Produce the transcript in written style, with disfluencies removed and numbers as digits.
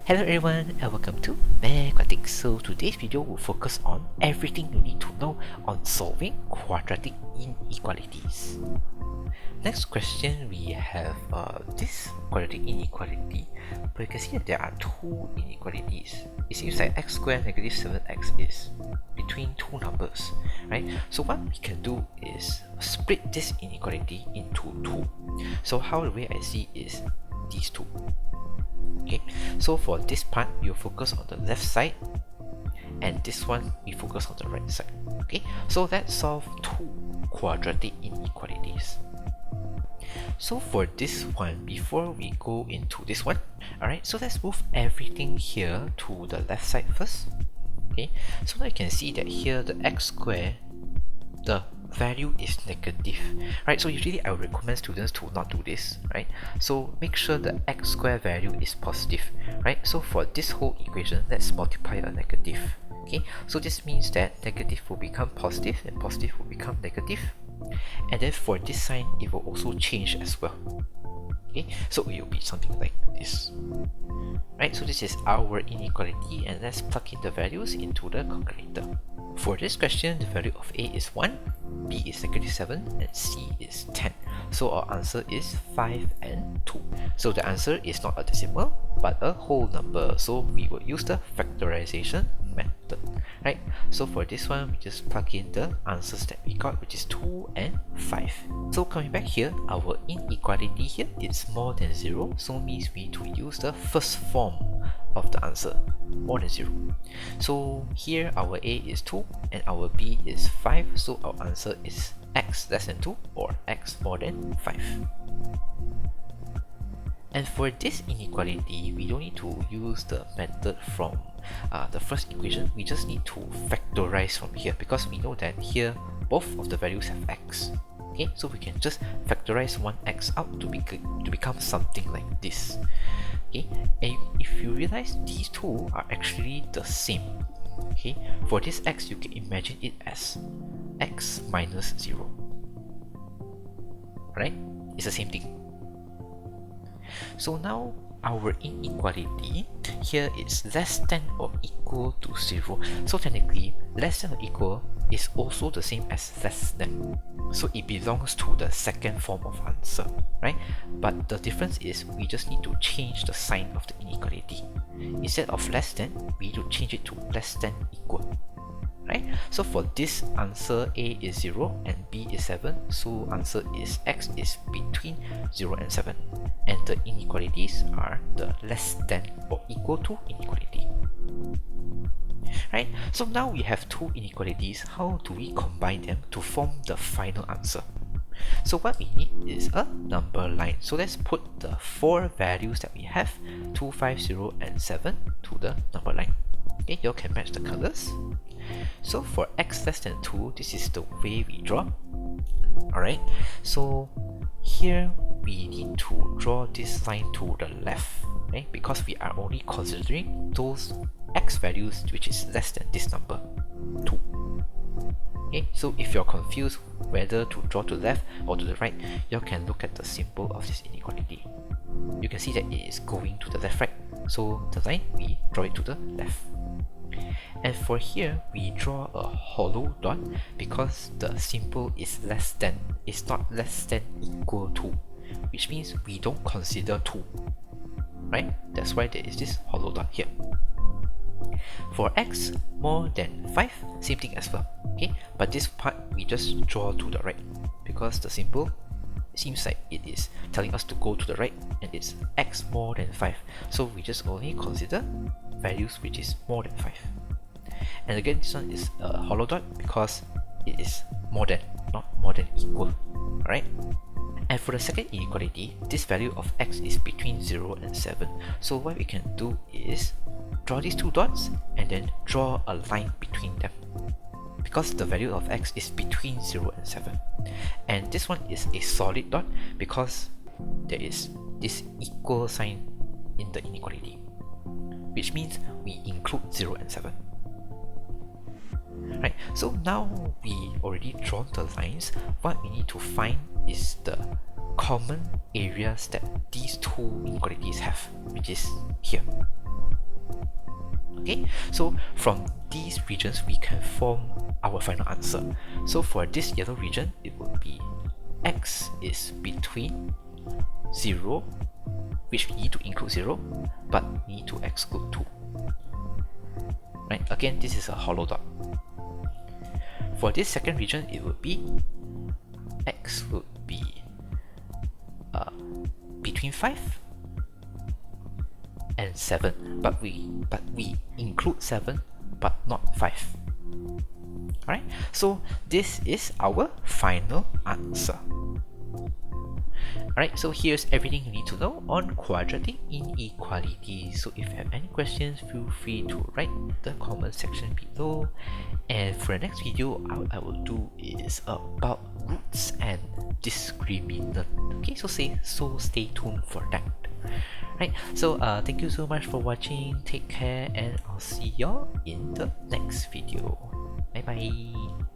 Hello everyone and welcome to Mathematics. So today's video will focus on everything you need to know on solving quadratic inequalities. Next question, we have this quadratic inequality, but you can see that there are two inequalities. It seems like x squared negative 7x is between two numbers, right? So what we can do is split this inequality into two. So how the way I see is these two. Okay, so for this part, you focus on the left side, and this one we focus on the right side. Okay, so let's solve two quadratic inequalities. So for this one, before we go into this one, alright, so let's move everything here to the left side first. Okay, so now you can see that here the x squared, the value is negative, right? So usually I would recommend students to not do this, right? So make sure the x squared value is positive, right? So for this whole equation, let's multiply a negative. Okay, so this means that negative will become positive and positive will become negative, and then for this sign it will also change as well. Okay, so it will be something like this, right? So this is our inequality, and let's plug in the values into the calculator. For this question, the value of A is 1, B is negative 7, and C is 10. So our answer is 5 and 2. So the answer is not a decimal, but a whole number. So we will use the factorization method, right? So for this one, we just plug in the answers that we got, which is 2 and 5. So coming back here, our inequality here is more than 0, so means we need to use the first form of the answer, more than 0. So here our A is 2 and our B is 5, so our answer is x less than 2 or x more than 5. And for this inequality, we don't need to use the method from the first equation. We just need to factorize from here, because we know that here both of the values have x. Okay, so we can just factorize one x out to become something like this. Okay, and if you realize these two are actually the same. Okay, for this x, you can imagine it as x minus 0. Right? It's the same thing. So now our inequality here is less than or equal to 0. So technically, less than or equal is also the same as less than. So it belongs to the second form of answer, right? But the difference is we just need to change the sign of the inequality. Instead of less than, we need to change it to less than equal. Right? So for this answer, A is 0 and B is 7, so answer is x is between 0 and 7, and the inequalities are the less than or equal to inequality. Right? So now we have two inequalities. How do we combine them to form the final answer? So what we need is a number line. So let's put the four values that we have, 2, 5, 0 and 7 to the number line. Okay, you all can match the colors. So for x less than 2, this is the way we draw. Alright, so here we need to draw this line to the left, right? Because we are only considering those x values which is less than this number, 2. Okay, so if you're confused whether to draw to the left or to the right, you can look at the symbol of this inequality. You can see that it is going to the left, right? So the line, we draw it to the left. And for here, we draw a hollow dot because the symbol is less than, it's not less than equal to, which means we don't consider 2, right? That's why there is this hollow dot here. For x more than 5, same thing as well, okay? But this part we just draw to the right because the symbol seems like it is telling us to go to the right, and it's x more than 5, so we just only consider values which is more than 5. And again, this one is a hollow dot because it is more than, not more than equal. Alright? And for the second inequality, this value of x is between 0 and 7. So what we can do is draw these two dots and then draw a line between them, because the value of x is between 0 and 7. And this one is a solid dot because there is this equal sign in the inequality, which means we include 0 and 7. Right, so now we already drawn the lines. What we need to find is the common areas that these two inequalities have, which is here. Okay, so from these regions we can form our final answer. So for this yellow region, it will be x is between 0, which we need to include 0, but need to exclude 2. Right, again, this is a hollow dot. For this second region, it would be x would be between 5 and 7, but we include 7 but not 5. Alright, so this is our final answer. Alright, so here's everything you need to know on quadratic inequalities. So if you have any questions, feel free to write in the comment section below. And for the next video, what I will do is about roots and discriminant. Okay, so stay tuned for that. Right, so thank you so much for watching. Take care, and I'll see y'all in the next video. Bye bye.